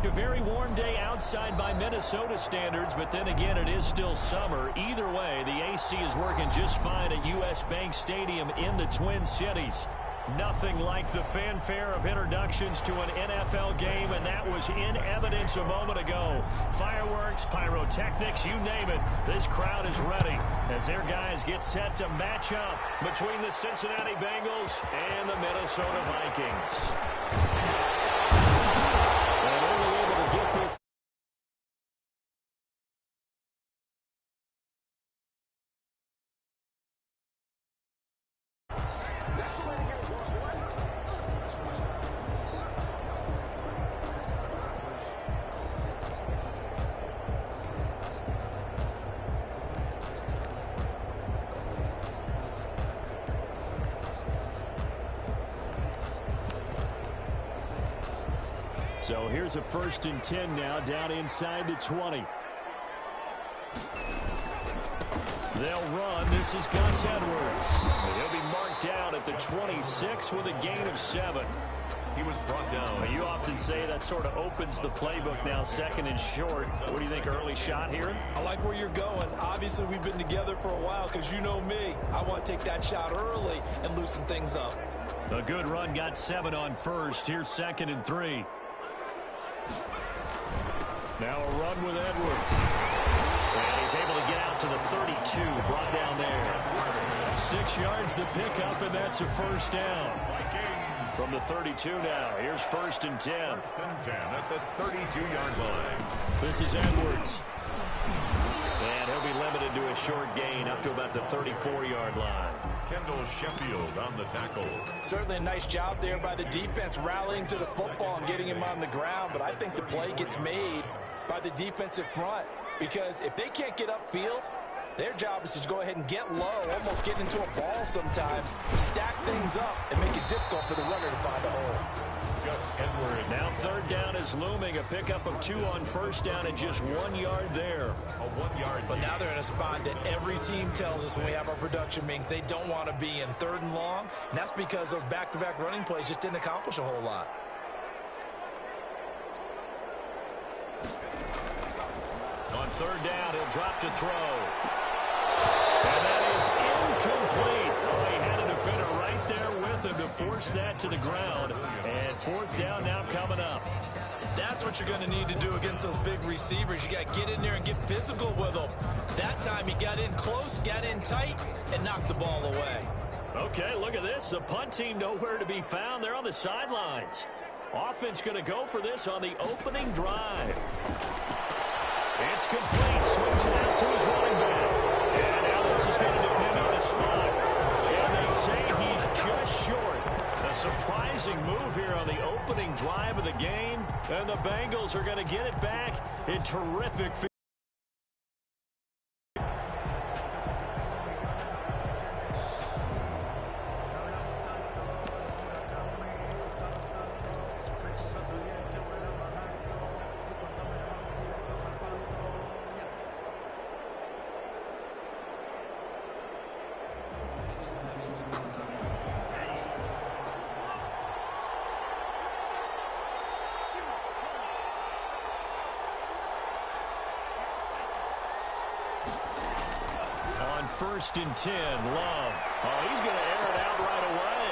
a very warm day outside by Minnesota standards, but then again, it is still summer. Either way, the AC is working just fine at U.S. Bank Stadium in the Twin Cities. Nothing like the fanfare of introductions to an NFL game, and that was in evidence a moment ago. Fireworks, pyrotechnics, you name it. This crowd is ready as their guys get set to match up between the Cincinnati Bengals and the Minnesota Vikings. And only able to get this. So here's a 1st and 10 now, down inside the 20. They'll run. This is Gus Edwards. He'll be marked down at the 26 with a gain of 7. He was brought down. Well, you often say that sort of opens the playbook now, 2nd and short. What do you think, early shot here? I like where you're going. Obviously, we've been together for a while because you know me. I want to take that shot early and loosen things up. A good run, got 7 on 1st. Here's 2nd and 3. Now a run with Edwards. And he's able to get out to the 32, brought down there. 6 yards the pickup, and that's a 1st down. From the 32 now, here's 1st and 10. 1st and 10 at the 32-yard line. This is Edwards. And he'll be limited to a short gain up to about the 34-yard line. Kendall Sheffield on the tackle. Certainly a nice job there by the defense rallying to the football and getting him on the ground, but I think the play gets made by the defensive front because if they can't get upfield, their job is to go ahead and get low, almost get into a ball sometimes, stack things up, and make it difficult for the runner to find a hole. Gus Edwards. Now 3rd down is looming, a pickup of 2 on 1st down and just 1 yard there. A 1-yard. But now they're in a spot that every team tells us when we have our production meetings they don't want to be in, 3rd and long, and that's because those back-to-back running plays just didn't accomplish a whole lot. On 3rd down, he'll drop to throw. And that is incomplete. Oh, he had a defender right there with him to force that to the ground. And 4th down now coming up. That's what you're going to need to do against those big receivers. You got to get in there and get physical with them. That time he got in close, got in tight, and knocked the ball away. Okay, look at this. The punt team nowhere to be found. They're on the sidelines. Offense going to go for this on the opening drive. It's complete. Swings it out to his running back. And now this is going to depend on the spot. And they say he's just short. A surprising move here on the opening drive of the game. And the Bengals are going to get it back in terrific field. On 1st and 10, Love. Oh, he's going to air it out right away.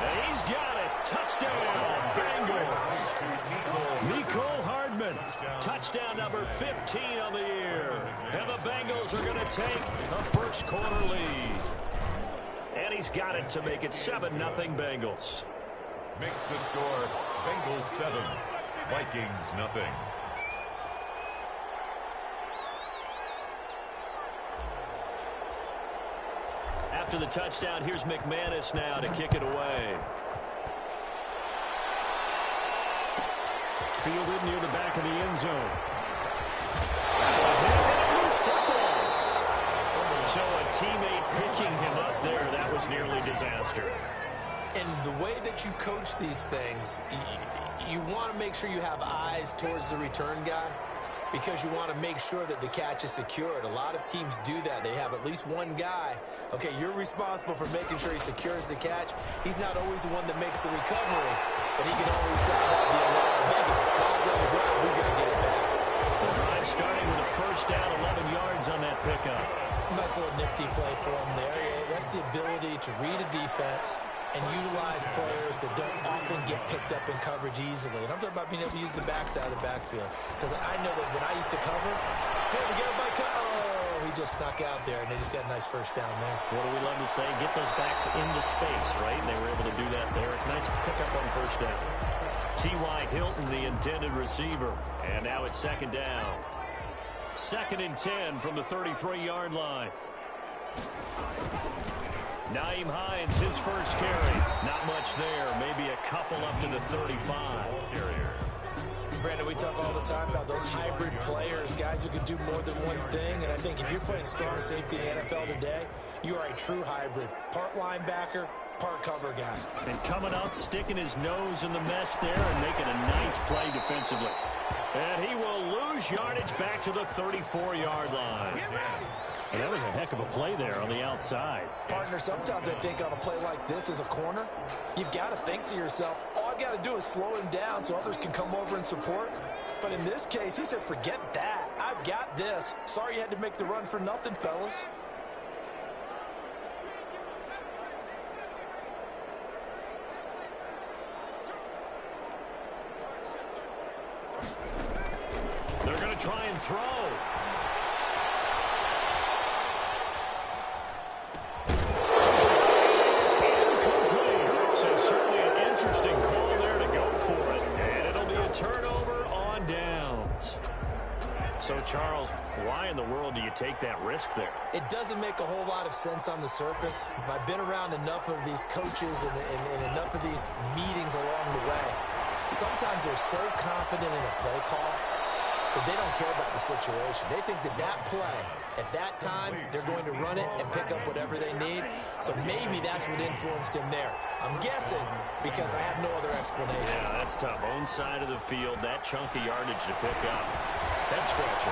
And he's got it. Touchdown, Bengals. Mecole Hardman. Touchdown number 15 on the year. And the Bengals are going to take a 1st quarter lead. And he's got it to make it 7-0 Bengals. Makes the score Bengals 7, Vikings nothing. After the touchdown, here's McManus now to kick it away. Fielded near the back of the end zone. So a teammate picking him up there, that was nearly disaster. And the way that you coach these things, you want to make sure you have eyes towards the return guy because you want to make sure that the catch is secured. A lot of teams do that. They have at least one guy. Okay, you're responsible for making sure he secures the catch. He's not always the one that makes the recovery, but he can always sound out the alarm hey, ball's on the ground. We got to get it back. The drive starting with a first down, 11 yards on that pickup. Nice little nifty play for him there. That's the ability to read a defense and utilize players that don't often get picked up in coverage easily. And I'm talking about being able to use the backside of the backfield. Because I know that when I used to cover, hey, we got my oh, he just snuck out there, and they just got a nice first down there. What do we love to say? Get those backs into space, right? And they were able to do that there. Nice pickup on first down. T.Y. Hilton, the intended receiver. And now it's second down. 2nd and 10 from the 33-yard line. Nyheim Hines, his first carry. Not much there. Maybe a couple up to the 35. Carrier. Brandon, we talk all the time about those hybrid players, guys who can do more than one thing. And I think if you're playing strong safety in the NFL today, you are a true hybrid. Part linebacker, part cover guy. And coming up, sticking his nose in the mess there and making a nice play defensively. And he will lose yardage back to the 34-yard line. And that was a heck of a play there on the outside. Partner, sometimes I think on a play like this as a corner, you've got to think to yourself, all I've got to do is slow him down so others can come over and support. But in this case, he said, forget that. I've got this. Sorry you had to make the run for nothing, fellas. They're going to try and throw. It's incomplete. So certainly an interesting call there to go for it. And it'll be a turnover on downs. So, Charles, why in the world do you take that risk there? It doesn't make a whole lot of sense on the surface. I've been around enough of these coaches and enough of these meetings along the way. Sometimes they're so confident in a play call that they don't care about the situation. They think that that play, at that time, they're going to run it and pick up whatever they need. So maybe that's what influenced him there. I'm guessing because I have no other explanation. Yeah, that's tough. Own side of the field, that chunk of yardage to pick up. Head scratcher.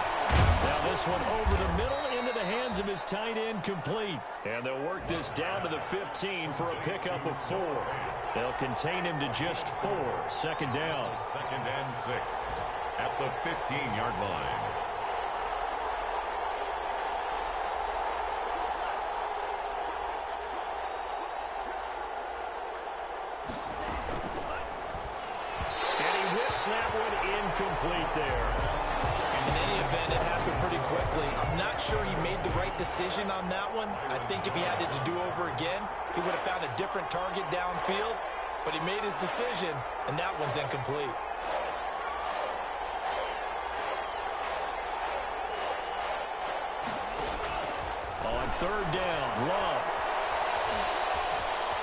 Now this one over the middle into the hands of his tight end, complete. And they'll work this down to the 15 for a pickup of 4. They'll contain him to just 4. Second down. 2nd and 6 at the 15-yard line. And he whips that one incomplete there. In any event, it happened pretty quickly. I'm not sure he made the right decision on that one. I think if he had it to do over again, he would have found a different target downfield. But he made his decision, and that one's incomplete. On 3rd down, Love.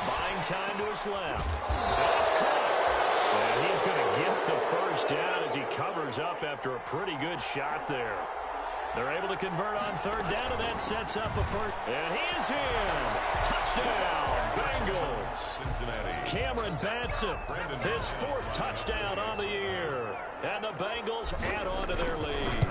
Buying time to his left. That's caught. And he's going to get the first down as he covers up after a pretty good shot there. They're able to convert on 3rd down, and that sets up a first. And he is in. Touchdown, Bengals. Cincinnati. Cameron Batson, his 4th touchdown on the year. And the Bengals add on to their lead.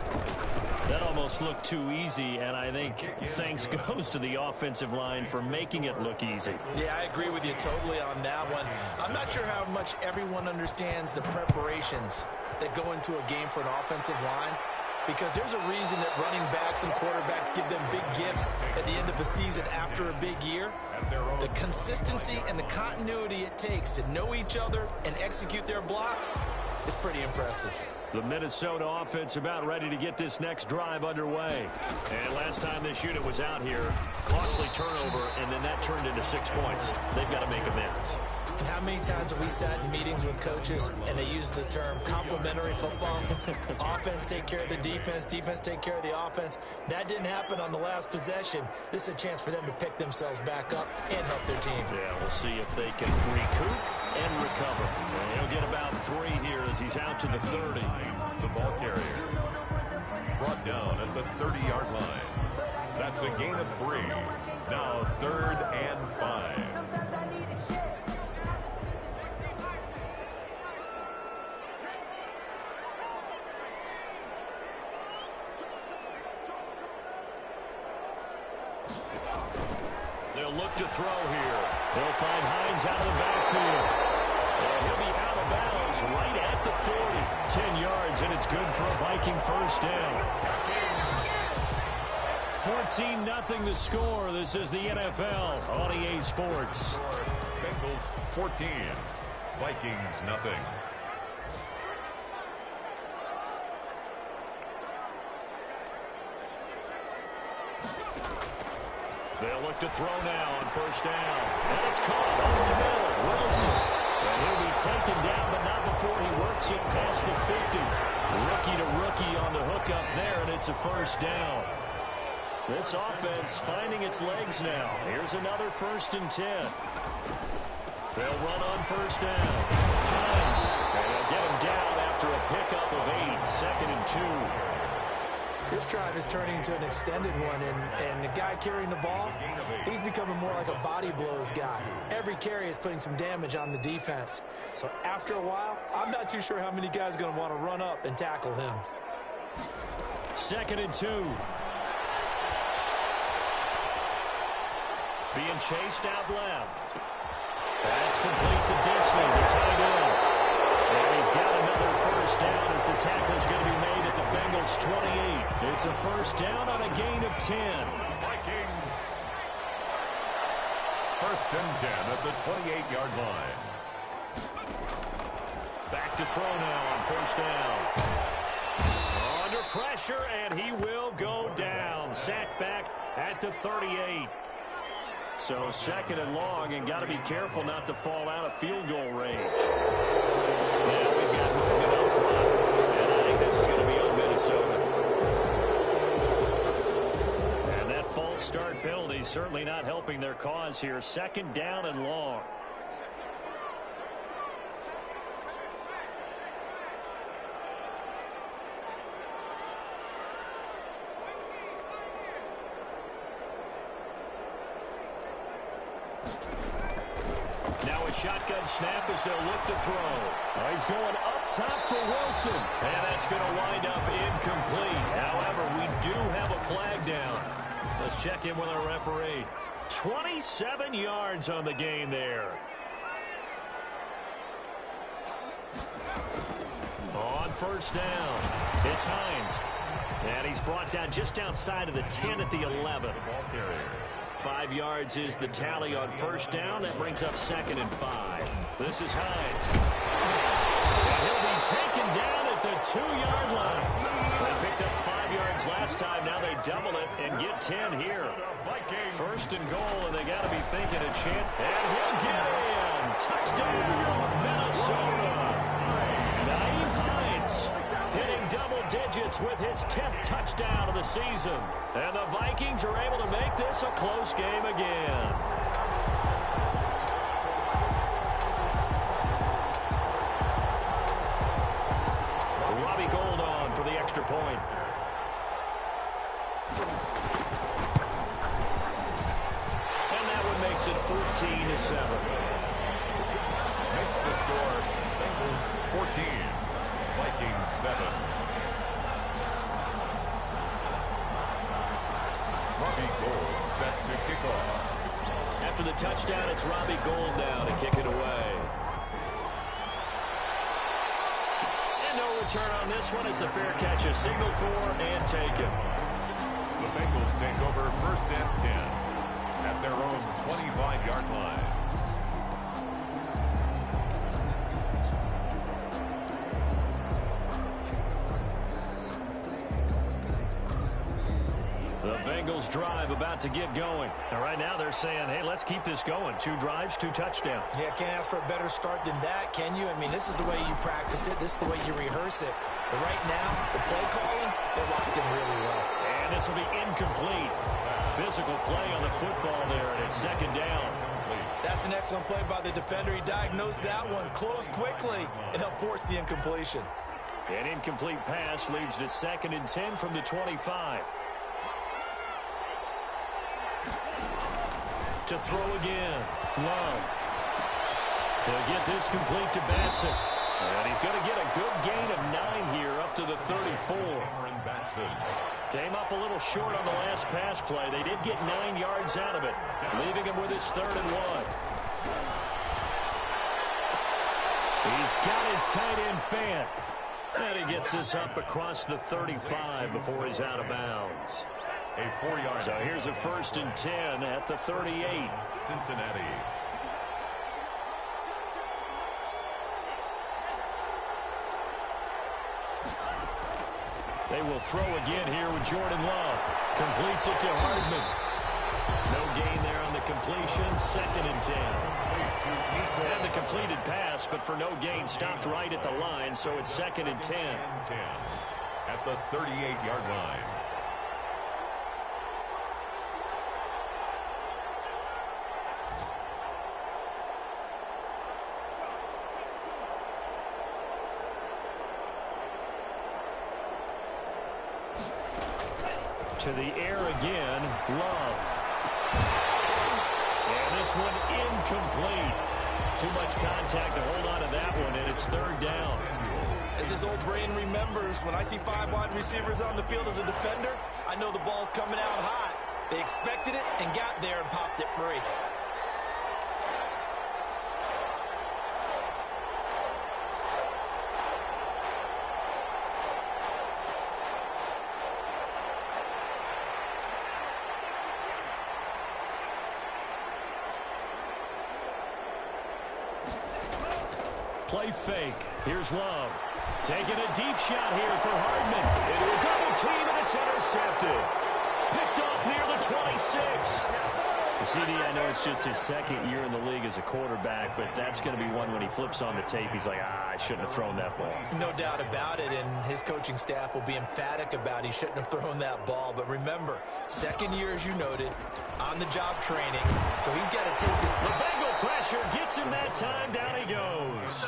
That almost looked too easy, and I think thanks goes to the offensive line for making it look easy. Yeah, I agree with you totally on that one. I'm not sure how much everyone understands the preparations that go into a game for an offensive line, because there's a reason that running backs and quarterbacks give them big gifts at the end of the season after a big year. The consistency and the continuity it takes to know each other and execute their blocks is pretty impressive. The Minnesota offense about ready to get this next drive underway. And last time this unit was out here, costly turnover, and then that turned into 6 points. They've got to make amends. And how many times have we sat in meetings with coaches and they use the term complementary football? Offense take care of the defense, defense take care of the offense. That didn't happen on the last possession. This is a chance for them to pick themselves back up and help their team. Yeah, we'll see if they can recoup and recover. And he'll get about 3 here as he's out to the 30. The ball carrier. Brought down at the 30-yard line. That's a gain of 3. Now 3rd and 5. They'll look to throw here. They'll find Hines out of the backfield. And he'll be out of bounds goes right at the 40. 10 yards, and it's good for a Viking first down. 14-0 the score. This is the NFL on EA Sports. Bengals 14, Vikings nothing. They'll look to throw now on first down. And it's caught over the middle. Wilson. And he'll be taken down, but not before he works it past the 50. Rookie to rookie on the hook up there, and it's a first down. This offense finding its legs now. Here's another 1st and 10. They'll run on first down. Hines. And they'll get him down after a pickup of 8. 2nd and 2. This drive is turning into an extended one, and the guy carrying the ball, he's becoming more like a body blows guy. Every carry is putting some damage on the defense. So after a while, I'm not too sure how many guys are going to want to run up and tackle him. 2nd and 2. Being chased out left. That's complete to Disley, the tight end. And he's got another first down as the tackle's going to be made at the Bengals 28. It's a first down on a gain of 10. Vikings. 1st and 10 at the 28-yard line. Back to throw now on first down. Under pressure, and he will go down. Sacked back at the 38. So 2nd and long, and got to be careful not to fall out of field goal range. Now we've got movement up front, and I think this is going to be on Minnesota. And that false start penalty certainly not helping their cause here. 2nd down and long. Now a shotgun snap as they'll look to throw. He's going up top for Wilson. And that's going to wind up incomplete. However, we do have a flag down. Let's check in with our referee. 27 yards on the game there. On first down, it's Hines. And he's brought down just outside of the 10 at the 11. 5 yards is the tally on first down. That brings up 2nd and 5. This is Hines. And he'll be taken down at the 2-yard line. They picked up 5 yards last time. Now they double it and get 10 here. 1st and goal, and they got to be thinking a chance. And he'll get in. Touchdown, Minnesota. Naeem Hines hitting double digits with his 10th touchdown of the season. And the Vikings are able to make this a close game again. Robbie Gould on for the extra point. And that one makes it 14-7. Makes the score Bengals 14, Vikings 7. Robbie Gould set to kick off. After the touchdown, it's Robbie Gould now to kick it away. And no return on this one as the fair catch is signaled for and taken. The Bengals take over 1st and 10 at their own 25-yard line. The Bengals drive about to get going. And right now they're saying, hey, let's keep this going. 2 drives, 2 touchdowns. Yeah, can't ask for a better start than that, can you? I mean, this is the way you practice it. This is the way you rehearse it. But right now, the play calling, they're locked in really well. And this will be incomplete. Physical play on the football there, and it's 2nd down. That's an excellent play by the defender. He diagnosed that one, closed quickly, and helped force the incompletion. An incomplete pass leads to 2nd and 10 from the 25. To throw again. Love. He'll get this complete to Batson. And he's going to get a good gain of 9 here up to the 34. Came up a little short on the last pass play. They did get 9 yards out of it, leaving him with his 3rd and 1. He's got his tight end fan. And he gets this up across the 35 before he's out of bounds. A 4-yard. So here's a 1st and 10 at the 38. Cincinnati. They will throw again here with Jordan Love. Completes it to Hardman. No gain there on the completion. 2nd and 10. And the completed pass, but for no gain, stopped right at the line, so it's 2nd and 10. At the 38-yard line. To the air again, Love. And this one incomplete. Too much contact to hold on to that one, and it's 3rd down. As his old brain remembers, when I see 5 wide receivers on the field as a defender, I know the ball's coming out hot. They expected it and got there and popped it free. Play fake. Here's Love. Taking a deep shot here for Hardman. Into a double team, and it's intercepted. Picked off near the 26. CD, I know it's just his 2nd year in the league as a quarterback, but that's going to be one when he flips on the tape. He's like, I shouldn't have thrown that ball. No doubt about it, and his coaching staff will be emphatic about he shouldn't have thrown that ball. But remember, 2nd year, as you noted, on-the-job training, so he's got to take it. The Bengal pressure gets him that time. Down he goes.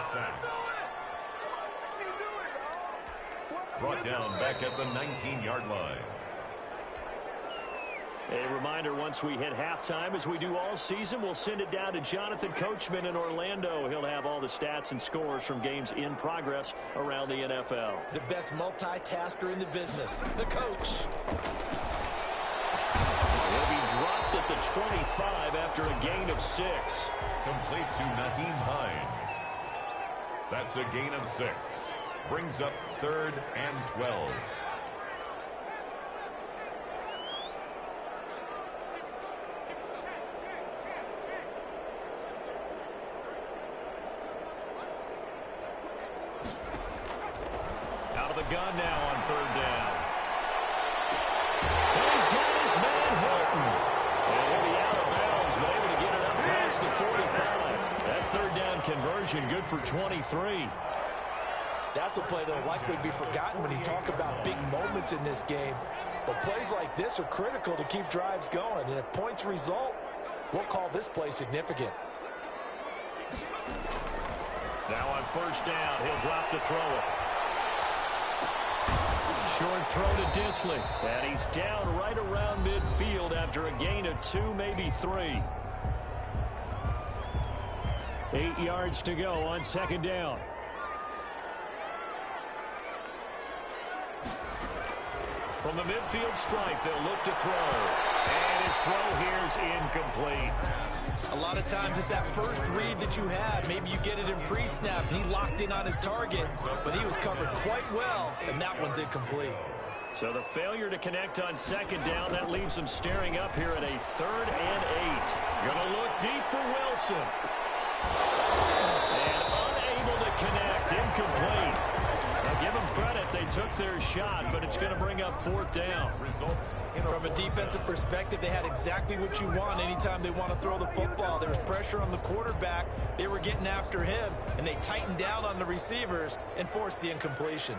Brought down back at the 19-yard line. A reminder, once we hit halftime, as we do all season, we'll send it down to Jonathan Coachman in Orlando. He'll have all the stats and scores from games in progress around the NFL. The best multitasker in the business, the coach. He'll be dropped at the 25 after a gain of 6. Complete to Naheem Hines. That's a gain of 6. Brings up 3rd and 12. Out of the gun now on 3rd down. He's got his man Hilton. And he'll be out of bounds, but able to get it up past the 45. That 3rd down conversion good for 23. That's a play that will likely be forgotten when you talk about big moments in this game. But plays like this are critical to keep drives going. And if points result, we'll call this play significant. Now on 1st down, he'll drop to throw it. Short throw to Disley. And he's down right around midfield after a gain of 2, maybe 3. 8 yards to go on 2nd down. From the midfield stripe, they'll look to throw. And his throw here is incomplete. A lot of times it's that first read that you have. Maybe you get it in pre-snap. He locked in on his target, but he was covered quite well, and that one's incomplete. So the failure to connect on 2nd down, that leaves him staring up here at a 3rd and 8. Gonna look deep for Wilson. And unable to connect, incomplete. Now give them credit, they took their shot, but it's going to bring up 4th down. From a defensive perspective, they had exactly what you want anytime they want to throw the football. There was pressure on the quarterback. They were getting after him, and they tightened down on the receivers and forced the incompletion.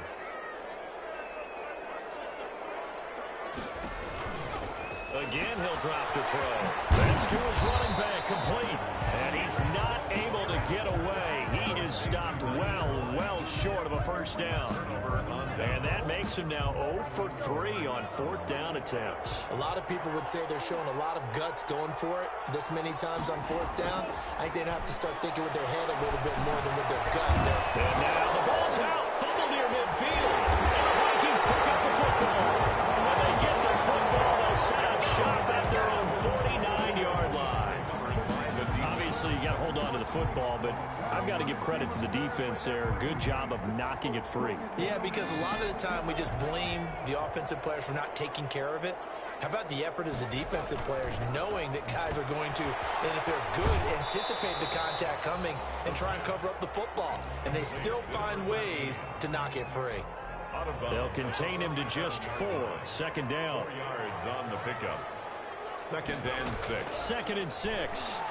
Again, he'll drop to throw. That's to his running back, complete. And he's not able to get away. He is stopped well short of a 1st down. And that makes him now 0 for 3 on 4th down attempts. A lot of people would say they're showing a lot of guts going for it this many times on 4th down. I think they'd have to start thinking with their head a little bit more than with their gut. And now the ball's out, fumble near midfield. And the Vikings pick up the football. When they get the football, they'll set up shop at their own 49-yard line. Obviously, you got to hold on to the football, but I've got to give credit to the defense there. Good job of knocking it free. Yeah, because a lot of the time we just blame the offensive players for not taking care of it. How about the effort of the defensive players knowing that guys are going to, and if they're good, anticipate the contact coming and try and cover up the football. And they still find ways to knock it free. They'll contain him to just 4. Second down. 4 yards on the pickup. 2nd and 6. 2nd and 6.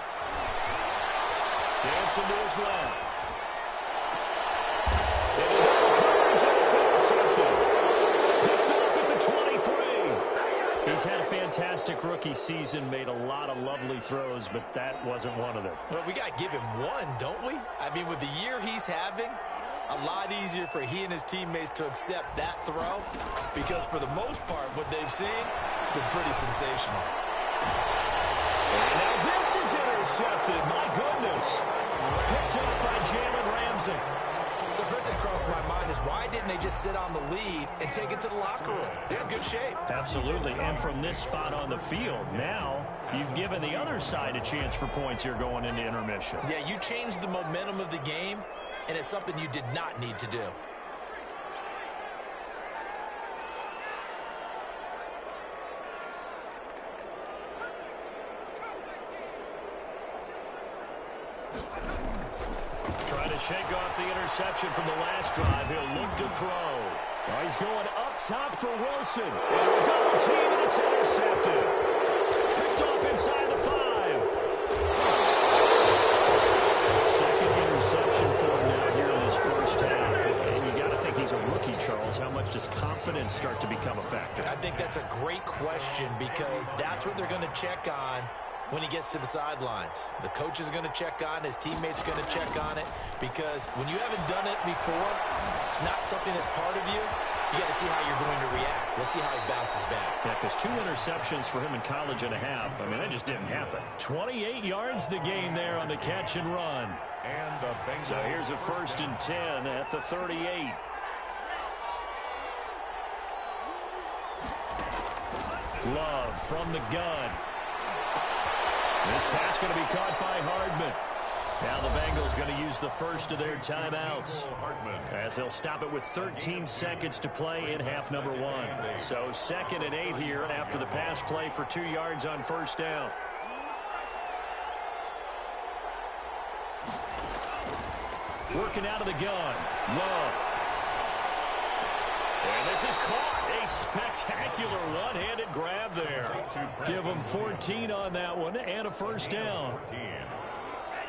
Dancing to his left. And he got coverage, and it's intercepted. Picked off at the 23. He's had a fantastic rookie season, made a lot of lovely throws, but that wasn't one of them. Well, we got to give him one, don't we? I mean, with the year he's having, a lot easier for he and his teammates to accept that throw, because for the most part, what they've seen, it's been pretty sensational. And now this is intercepted. My goodness. Picked up by Jalen Ramsey. So first thing crossed my mind is why didn't they just sit on the lead and take it to the locker room? They're in good shape. Absolutely. And from this spot on the field, now you've given the other side a chance for points here going into intermission. Yeah, you changed the momentum of the game, and it's something you did not need to do. Trying to shake off the interception from the last drive. He'll look to throw. Now he's going up top for Wilson. And a double team, and it's intercepted. Picked off inside the 5. Second interception for him now here in this first half. And you got to think he's a rookie, Charles. How much does confidence start to become a factor? I think that's a great question, because that's what they're going to check on when he gets to the sidelines. The coach is going to check on it. His teammates are going to check on it, because when you haven't done it before, it's not something that's part of you. You got to see how you're going to react. Let's see how he bounces back. Yeah, because 2 interceptions for him in college and a half. I mean, that just didn't happen. 28 yards the gain there on the catch and run. And so here's a 1st and 10 at the 38. Love from the gun. This pass going to be caught by Hardman. Now the Bengals going to use the first of their timeouts, as they'll stop it with 13 seconds to play in half number 1. So 2nd and 8 here after the pass play for 2 yards on first down. Working out of the gun. Love. And this is caught. A spectacular one-handed grab there. Give them 14 on that one and a first down. 14.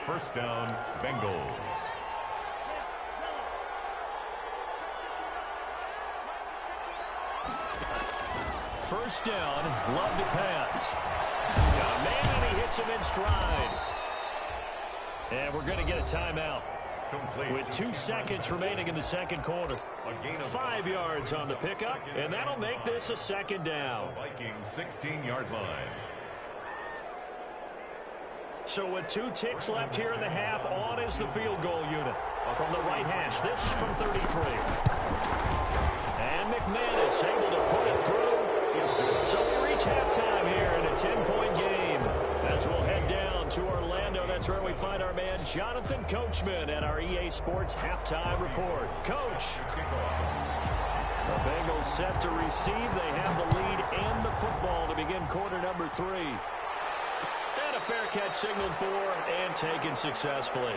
First down, Bengals. First down, Love to pass. Got a man, and he hits him in stride. And we're going to get a timeout. Complete. With 2 seconds remaining in the second quarter. 5 yards on the pickup, and that'll make this a second down. Vikings 16-yard line. So with 2 ticks left here in the half, on is the field goal unit. From the right hash, this from 33. And McManus able to put it through. So we reach halftime here in a 10-point game. As we'll head down to Orlando, that's where we find our man Jonathan Coachman at our EA Sports Halftime Report. Coach. The Bengals set to receive. They have the lead and the football to begin quarter number 3. And a fair catch signaled for and taken successfully.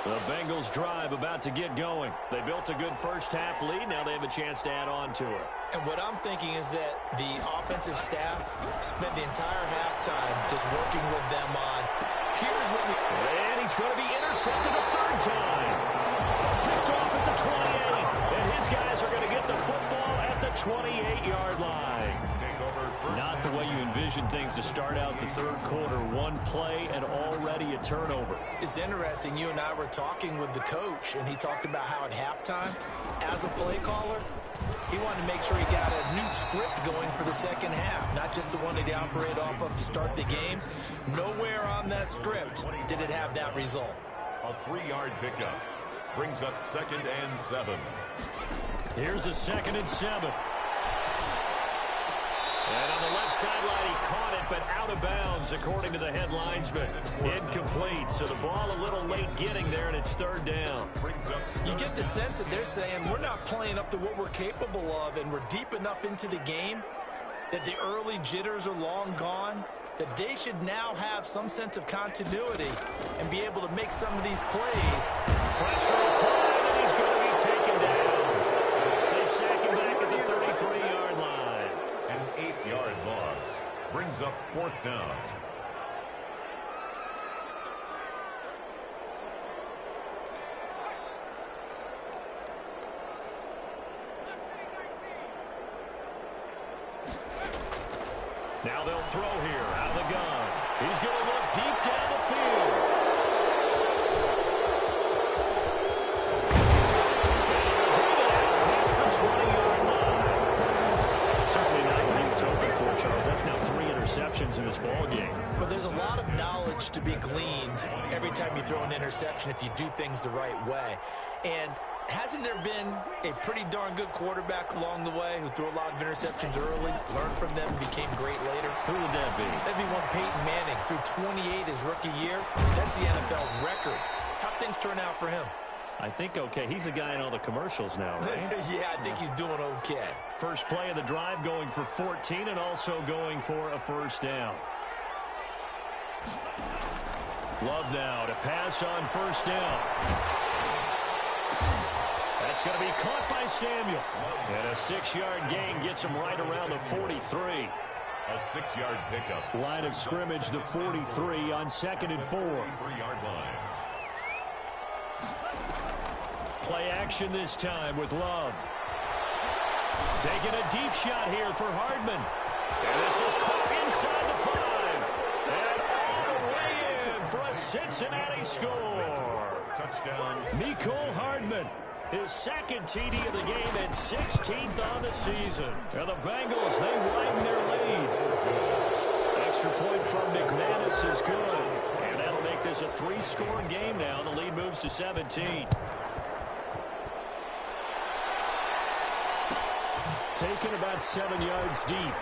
The Bengals drive about to get going. They built a good first half lead. Now they have a chance to add on to it. And what I'm thinking is that the offensive staff spent the entire halftime just working with them on, here's what we... And he's going to be intercepted a 3rd time. Picked off at the 28. And his guys are going to get the football at the 28-yard line. Not the way you envision things to start out the third quarter. 1 play and already a turnover. It's interesting. You and I were talking with the coach, and he talked about how at halftime, as a play caller, he wanted to make sure he got a new script going for the second half, not just the one that he operated off of to start the game. Nowhere on that script did it have that result. A 3-yard pickup brings up 2nd and 7. Here's a 2nd and 7. And on the left sideline, he caught it, but out of bounds, according to the head linesman. Incomplete, so the ball a little late getting there, and it's third down. You get the sense that they're saying we're not playing up to what we're capable of, and we're deep enough into the game that the early jitters are long gone, that they should now have some sense of continuity and be able to make some of these plays. Pressure applied, and he's going to be taken down. They sack him back at the 33-yard line. An 8-yard loss brings up fourth down. Now they'll throw here out of the gun. He's going to look deep down the field. Past the 20-yard line. Certainly not what he was hoping for, Charles. That's now 3 interceptions in this ball game. But there's a lot of knowledge to be gleaned every time you throw an interception if you do things the right way. And hasn't there been a pretty darn good quarterback along the way who threw a lot of interceptions early, learned from them, and became great later? Who would that be? That'd be one Peyton Manning. Threw 28 his rookie year. That's the NFL record. How'd things turn out for him? I think okay. He's a guy in all the commercials now, right? Yeah, I think he's doing okay. First play of the drive going for 14 and also going for a first down. Love now to pass on first down. That's going to be caught by Samuel. And a 6-yard gain gets him right around the 43. A 6-yard pickup. Line of scrimmage, the 43 on 2nd and 4. 3-yard line. Play action this time with Love. Taking a deep shot here for Hardman. And this is caught inside the 5. And all the way in for a Cincinnati score. Touchdown. Mecole Hardman. His second TD of the game and 16th on the season. And the Bengals, they widen their lead. Extra point from McManus is good. And that'll make this a 3-score game now. The lead moves to 17. Taken about 7 yards deep.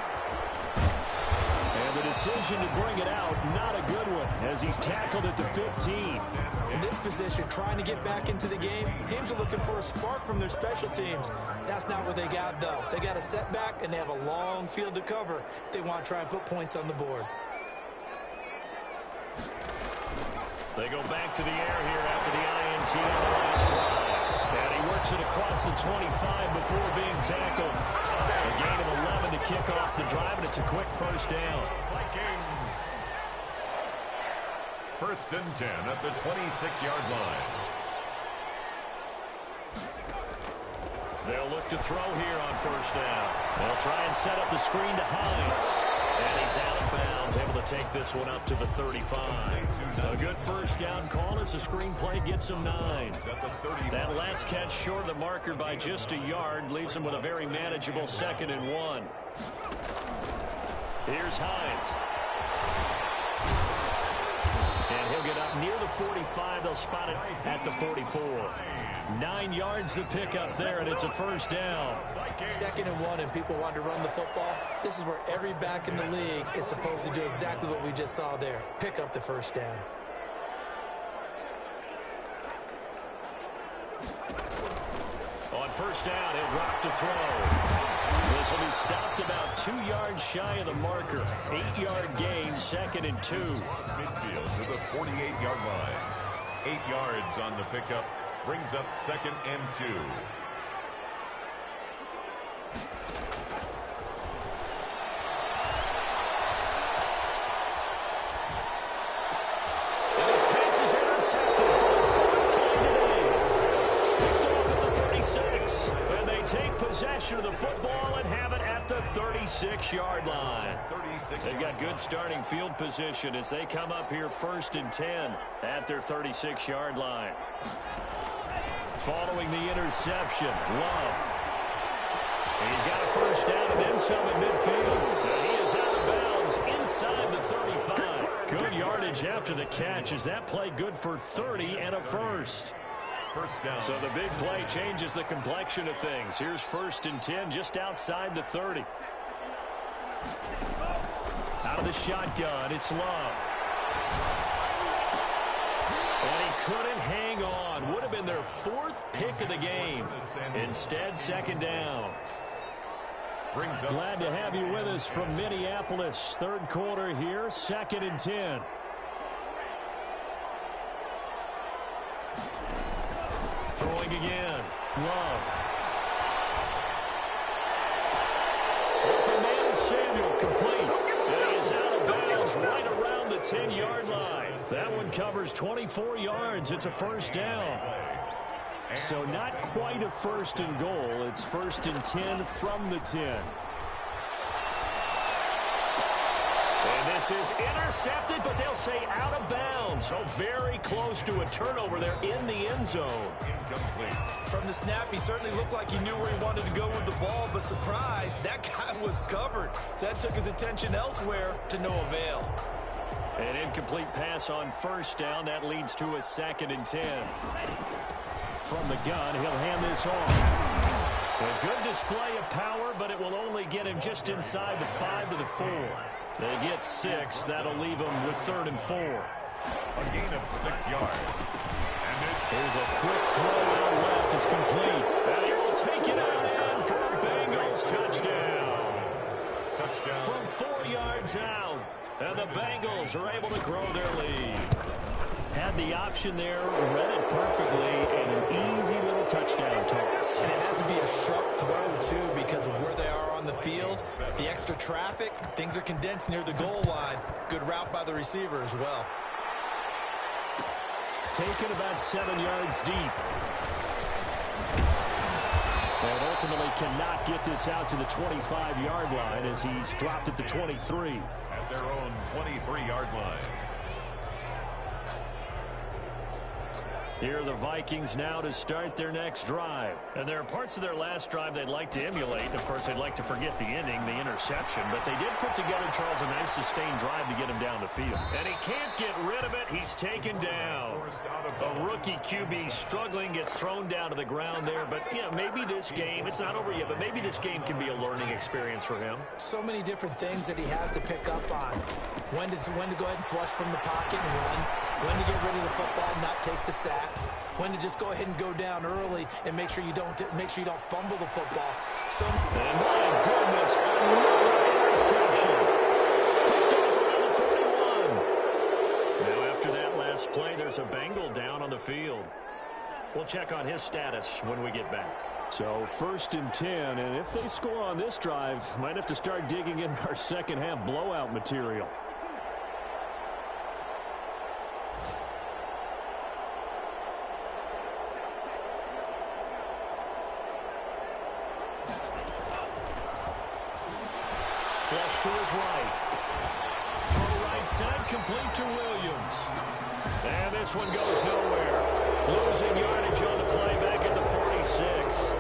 And the decision to bring it out, not a good one, as he's tackled at the 15. In this position, trying to get back into the game, teams are looking for a spark from their special teams. That's not what they got, though. They got a setback, and they have a long field to cover if they want to try and put points on the board. They go back to the air here after the INT on the last drive. And he works it across the 25 before being tackled. A gain of 11 to kick off the drive, and it's a quick first down. Vikings. First and 10 at the 26-yard line. They'll look to throw here on first down. They'll try and set up the screen to Hines. And he's out of bounds, able to take this one up to the 35. A good first down call as the screen play gets him 9. That last catch short of the marker by just a yard leaves him with a very manageable 2nd and 1. Here's Hines. And he'll get up near the 45. They'll spot it at the 44. 9 yards to pick up there, and it's a first down. 2nd and 1, and people want to run the football. This is where every back in the league is supposed to do exactly what we just saw there. Pick up the first down. On first down, he'll drop to throw. This will be stopped about 2 yards shy of the marker. 8-yard gain, 2nd and 2. Midfield to the 48-yard line. 8 yards on the pickup. Brings up 2nd and 2. And his pass is intercepted for the 3rd time today. Picked off at the 36. And they take possession of the football and have it at the 36-yard line. They've got good starting field position as they come up here 1st and 10 at their 36-yard line. Following the interception, Love. He's got a first down and then some at midfield. And he is out of bounds inside the 35. Good yardage after the catch. Is that play good for 30 and a first? First down. So the big play changes the complexion of things. Here's 1st and 10 just outside the 30. Out of the shotgun, it's Love. And he couldn't hang on. Would have been their 4th pick of the game. Instead, second down. Glad to have you with us from Minneapolis. Third quarter here, 2nd and 10. Throwing again. Love. Open man Samuel, complete. And he is out of bounds right around the 10-yard line. That one covers 24 yards. It's a first down. So not quite a 1st and goal. It's 1st and 10 from the 10. And this is intercepted, but they'll say out of bounds. So very close to a turnover there in the end zone. Incomplete. From the snap, he certainly looked like he knew where he wanted to go with the ball, but surprise, that guy was covered. So that took his attention elsewhere to no avail. An incomplete pass on first down. That leads to a 2nd and 10. From the gun, he'll hand this off. A good display of power, but it will only get him just inside the 5 to the 4. They get 6. That'll leave them with 3rd and 4. A gain of 6 yards. And here's a quick throw out left. It's complete. And he will take it out in for a Bengals touchdown. Touchdown. From 4 yards out. And the Bengals are able to grow their lead. Had the option there, read it perfectly, and an easy little touchdown toss. And it has to be a sharp throw, too, because of where they are on the field. The extra traffic, things are condensed near the goal line. Good route by the receiver as well. Taken about 7 yards deep. And ultimately cannot get this out to the 25-yard line as he's dropped at the 23. At their own 23-yard line. Here are the Vikings now to start their next drive. And there are parts of their last drive they'd like to emulate. Of course, they'd like to forget the ending, the interception. But they did put together, Charles, a nice sustained drive to get him down the field. And he can't get rid of it. He's taken down. A rookie QB struggling, gets thrown down to the ground there. But, you know, maybe this game, it's not over yet, but maybe this game can be a learning experience for him. So many different things that he has to pick up on. When to go ahead and flush from the pocket and run. When to get rid of the football and not take the sack. When to just go ahead and go down early and make sure you don't fumble the football. So, and my goodness, another interception. Picked off around the 41. Now after that last play, there's a Bengal down on the field. We'll check on his status when we get back. So 1st and 10, and if they score on this drive, might have to start digging in our second half blowout material. Flush to his right. Throw right side, complete to Williams. And this one goes nowhere. Losing yardage on the play back at the 46.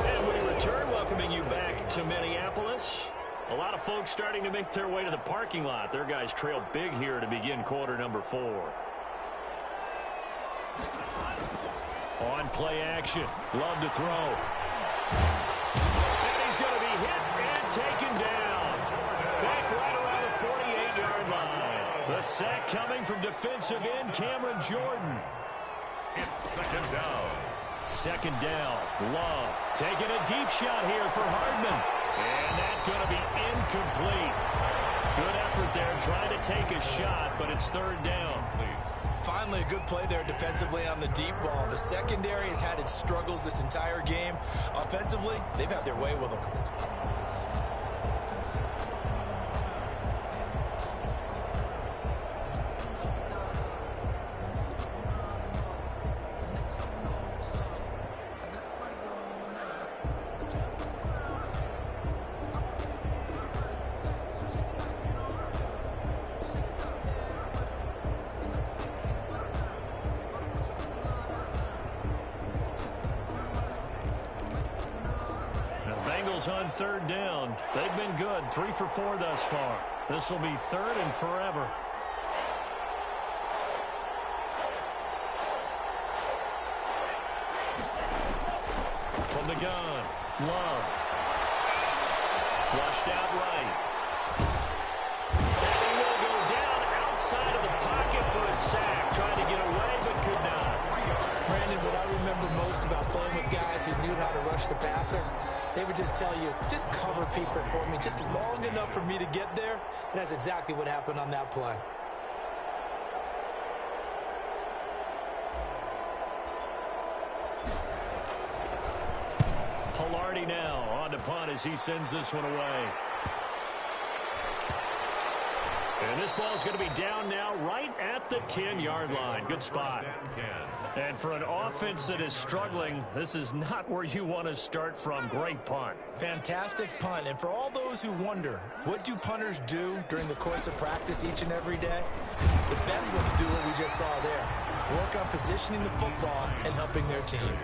And we return, welcoming you back to Minneapolis. A lot of folks starting to make their way to the parking lot. Their guys trail big here to begin quarter number 4. On play action. Love to throw. And he's going to be hit and taken down. Back right around the 48-yard line. The sack coming from defensive end Cameron Jordan. It's 2nd down. 2nd down. Love taking a deep shot here for Hardman. And that's going to be incomplete. Good effort there trying to take a shot, but it's 3rd down. Finally, a good play there defensively on the deep ball. The secondary has had its struggles this entire game. Offensively, they've had their way with them. On 3rd down. They've been good. 3 for 4 thus far. This will be 3rd and forever. From the gun, Love. Flushed out right. sack, trying to get away, but could not. Brandon, what I remember most about playing with guys who knew how to rush the passer, they would just tell you, just cover people for me, just long enough for me to get there. And that's exactly what happened on that play. Pilardi now on to punt as he sends this one away. And this ball is going to be down now right at the 10-yard line. Good spot. And for an offense that is struggling, this is not where you want to start from. Great punt. Fantastic punt. And for all those who wonder, what do punters do during the course of practice each and every day? The best ones do what we just saw there. Work on positioning the football and helping their team.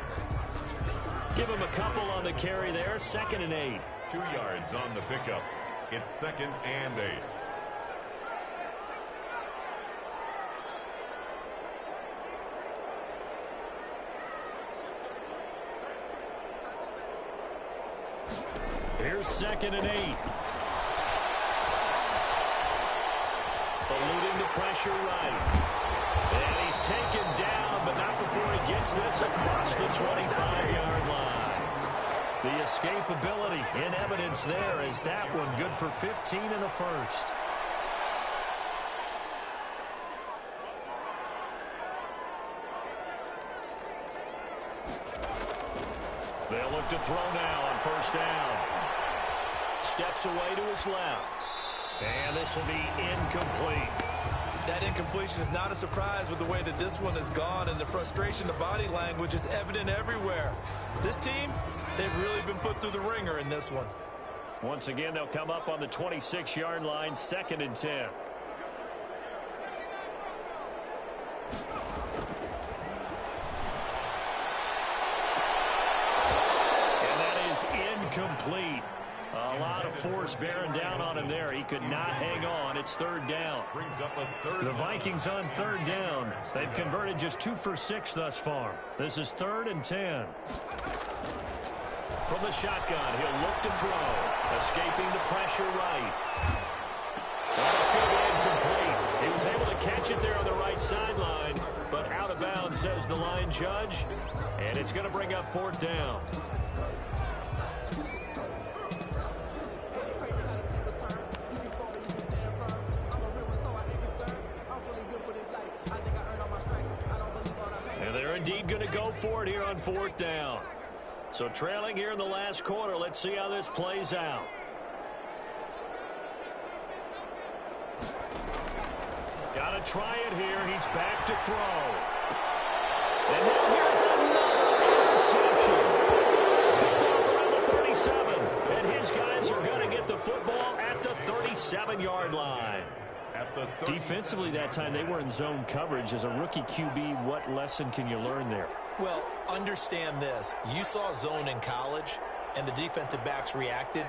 Give him a couple on the carry there. 2nd and 8. 2 yards on the pickup. It's 2nd and 8. Here's 2nd and 8. Eluding the pressure right. And he's taken down, but not before he gets this across the 25-yard line. The escapability in evidence there is that one good for 15 and a first. They'll look to throw now on 1st down. Steps away to his left. And this will be incomplete. That incompletion is not a surprise with the way that this one has gone, and the frustration, the body language is evident everywhere. This team, they've really been put through the ringer in this one. Once again, they'll come up on the 26-yard line, 2nd and 10. And that is incomplete. A lot of force bearing down on him there. He could not hang on. It's 3rd down. The Vikings on 3rd down. They've converted just 2 for 6 thus far. This is 3rd and 10. From the shotgun, he'll look to throw. Escaping the pressure right. And it's going to be incomplete. He was able to catch it there on the right sideline, but out of bounds, says the line judge. And it's going to bring up 4th down. And they're indeed going to go for it here on 4th down. So trailing here in the last quarter. Let's see how this plays out. Got to try it here. He's back to throw. And now here's another interception. Picked off around the 37. And his guys are going to get the football at the 37-yard line. Defensively that time, they were in zone coverage. As a rookie QB, what lesson can you learn there? Well, understand this. You saw zone in college, and the defensive backs reacted,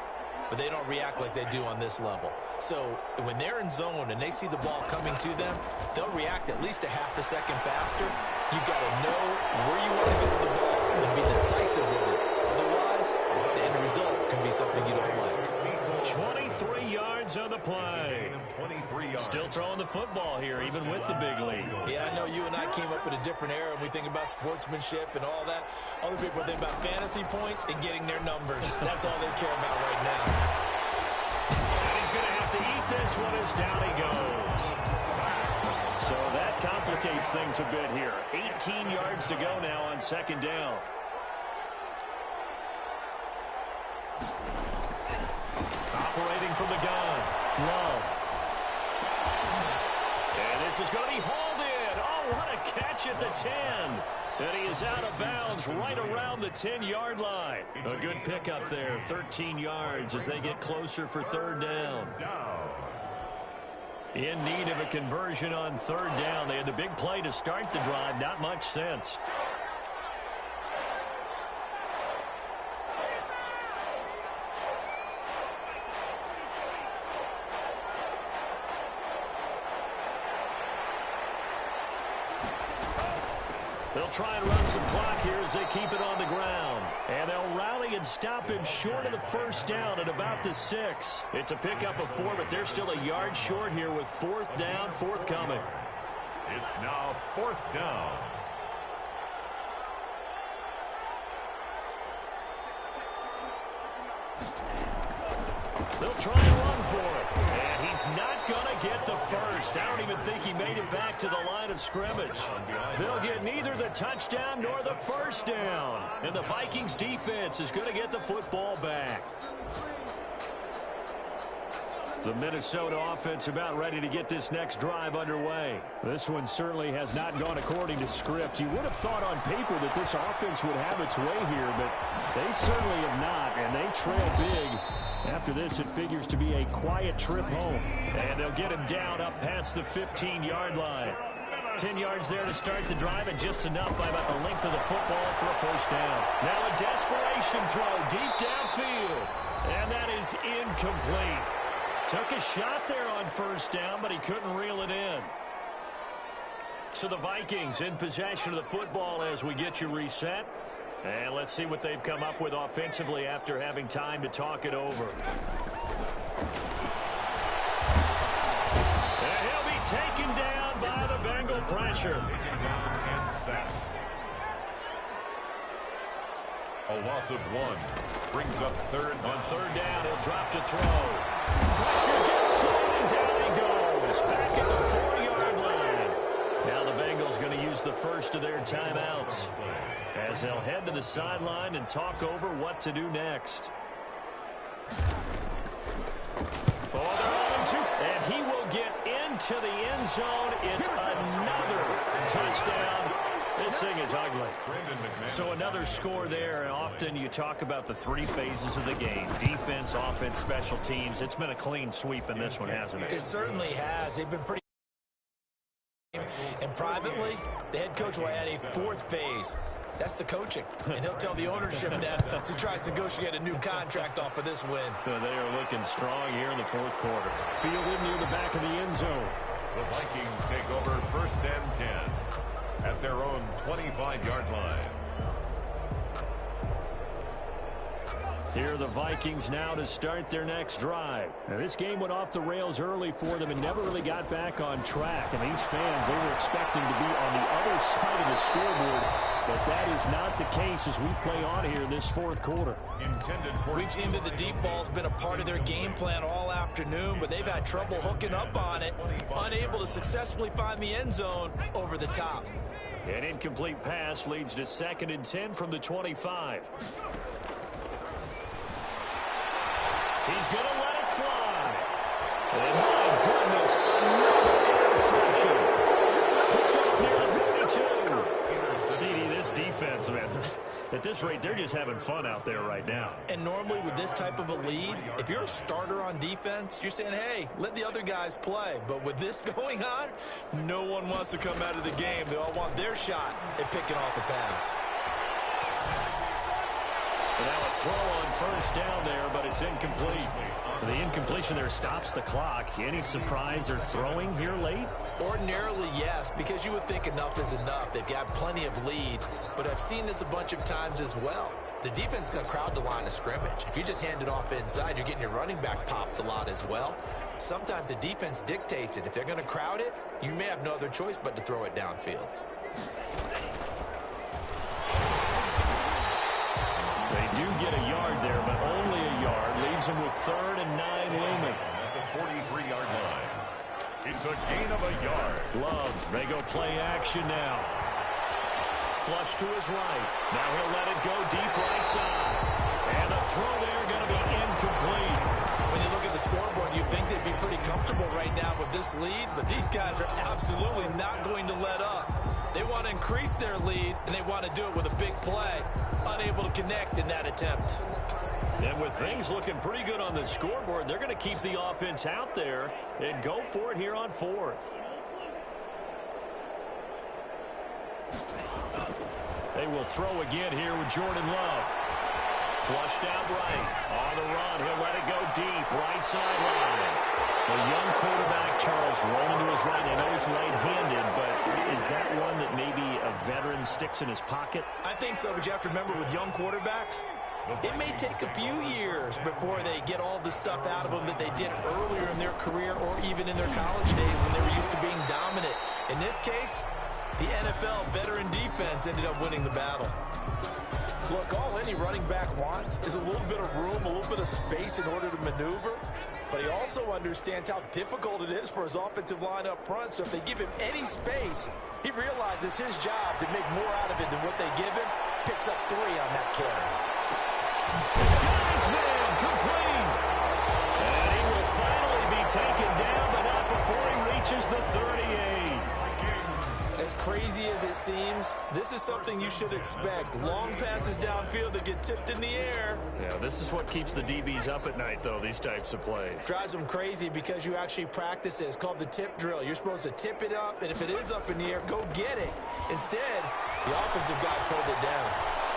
but they don't react like they do on this level. So when they're in zone and they see the ball coming to them, they'll react at least a half a second faster. You've got to know where you want to go with the ball and be decisive with it. Otherwise, the end result can be something you don't like. 23 yards on the play. Still throwing the football here, even with the big lead. Yeah, I know you and I came up in a different era and we think about sportsmanship and all that. Other people think about fantasy points and getting their numbers. That's all they care about right now. And he's going to have to eat this one as down he goes. So that complicates things a bit here. 18 yards to go now on 2nd down. Operating from the gun. Love. And this is going to be hauled in. Oh, what a catch at the 10. And he is out of bounds right around the 10-yard line. A good pickup there. 13 yards as they get closer for 3rd down. In need of a conversion on 3rd down. They had the big play to start the drive. Not much sense. They'll try and run some clock here as they keep it on the ground. And they'll rally and stop him short of the 1st down at about the 6. It's a pickup of 4, but they're still a yard short here with 4th down, forthcoming. It's now 4th down. They'll try to run for it. And he's not going to get the first. I don't even think he made it back to the line of scrimmage. They'll get neither the touchdown nor the first down. And the Vikings defense is going to get the football back. The Minnesota offense about ready to get this next drive underway. This one certainly has not gone according to script. You would have thought on paper that this offense would have its way here, but they certainly have not, and they trail big. After this, it figures to be a quiet trip home. And they'll get him down up past the 15-yard line. 10 yards there to start the drive, and just enough by about the length of the football for a first down. Now a desperation throw deep downfield, and that is incomplete. Took a shot there on first down, but he couldn't reel it in. So the Vikings in possession of the football as we get you reset. And let's see what they've come up with offensively after having time to talk it over. And he'll be taken down by the Bengal pressure. Taken down and sacked. A loss of 1 brings up third. On third down, he'll drop to throw. Pressure gets to him, and down he goes. Back at the 4-yard line. Now the Bengals going to use the first of their timeouts as they'll head to the sideline and talk over what to do next. Oh, they're on him too. And he will get into the end zone. It's another touchdown. This thing is ugly. So another score there, and often you talk about the 3 phases of the game. Defense, offense, special teams. It's been a clean sweep in this one, hasn't it? It certainly has. They've been pretty. And privately, the head coach will add a 4th phase. That's the coaching. And he'll tell the ownership that as he tries to negotiate a new contract off of this win. They are looking strong here in the 4th quarter. Fielded near the back of the end zone. The Vikings take over 1st and 10 at their own 25-yard line. Here are the Vikings now to start their next drive. Now, this game went off the rails early for them and never really got back on track. And these fans, they were expecting to be on the other side of the scoreboard. But that is not the case as we play on here in this 4th quarter. We've seen that the deep ball's been a part of their game plan all afternoon, but they've had trouble hooking up on it, unable to successfully find the end zone over the top. An incomplete pass leads to 2nd and 10 from the 25. He's going to let it fly. And my goodness, another interception. Picked up near the 42. CD, this defense, man, at this rate, they're just having fun out there right now. And normally with this type of a lead, if you're a starter on defense, you're saying, hey, let the other guys play. But with this going on, no one wants to come out of the game. They all want their shot at picking off a pass. And now a throw on first down there, but it's incomplete. The incompletion there stops the clock. Any surprise they're throwing here late? Ordinarily, yes, because you would think enough is enough. They've got plenty of lead, but I've seen this a bunch of times as well. The defense is going to crowd the line of scrimmage. If you just hand it off inside, you're getting your running back popped a lot as well. Sometimes the defense dictates it. If they're going to crowd it, you may have no other choice but to throw it downfield. They do get a yard there, but only a yard. Leaves them with 3rd and 9 looming. At the 43-yard line. It's a gain of a yard. Love, they go play action now. Flush to his right. Now he'll let it go deep right side. And the throw there going to be incomplete. When you look at the scoreboard, you'd think they'd be pretty comfortable right now with this lead, but these guys are absolutely not going to let up. They want to increase their lead, and they want to do it with a big play. Unable to connect in that attempt. And with things looking pretty good on the scoreboard, they're going to keep the offense out there and go for it here on 4th. They will throw again here with Jordan Love. Flushed out right. On the run, he'll let it go deep. Right sideline. The young quarterback, Charles, rolling to his right. I know he's right-handed, but is that one that maybe a veteran sticks in his pocket? I think so, but you have to remember with young quarterbacks, it may take a few years before they get all the stuff out of them that they did earlier in their career or even in their college days when they were used to being dominant In this case, the NFL veteran defense ended up winning the battle. Look, all any running back wants is a little bit of room, a little bit of space in order to maneuver. But he also understands how difficult it is for his offensive line up front. So if they give him any space, he realizes his job to make more out of it than what they give him. Picks up 3 on that carry. Guy's man complete. And he will finally be taken down, but not before he reaches the 38. As crazy as it seems, this is something you should expect. Long passes downfield that get tipped in the air. Yeah, this is what keeps the DBs up at night, though, these types of plays. Drives them crazy because you actually practice it. It's called the tip drill. You're supposed to tip it up, and if it is up in the air, go get it. Instead, the offensive guy pulled it down.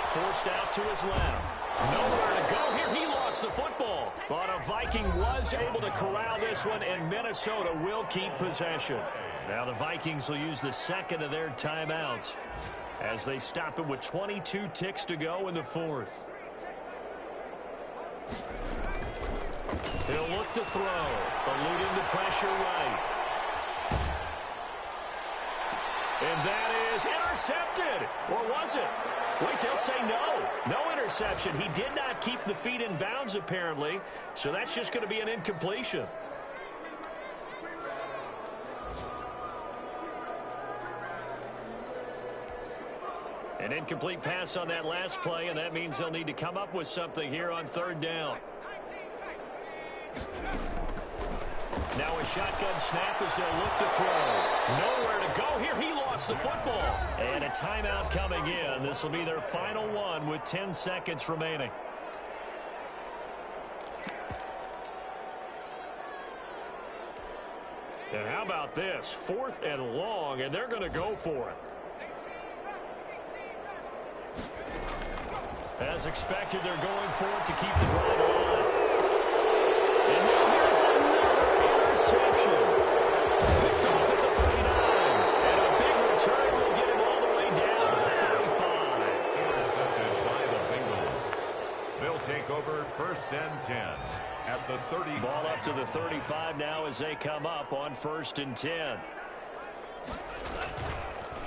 Forced out to his left. Nowhere to go here. He lost the football. But a Viking was able to corral this one, and Minnesota will keep possession. Now the Vikings will use the second of their timeouts as they stop it with 22 ticks to go in the fourth. He'll look to throw, eluding the pressure right. And that is intercepted. Or was it? Wait, they'll say no. No interception. He did not keep the feet in bounds, apparently. So that's just going to be an incompletion. An incomplete pass on that last play, and that means they'll need to come up with something here on third down. Now a shotgun snap as they'll look to throw. Nowhere to go here. He lost the football. And a timeout coming in. This will be their final one with 10 seconds remaining. And how about this? 4th and long, and they're going to go for it. As expected, they're going for it to keep the drive on. And now here's another interception. Picked off at the 39. And a big return will get him all the way down to the 35. Intercepted by the Bengals. They'll take over 1st and 10 at the 30. Ball up to the 35 now as they come up on 1st and 10.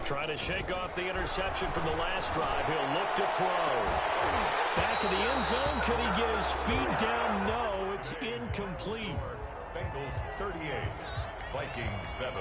Trying to shake off the interception from the last drive. He'll look to throw. Back in the end zone. Could he get his feet down? No, it's incomplete. Bengals 38, Vikings 7.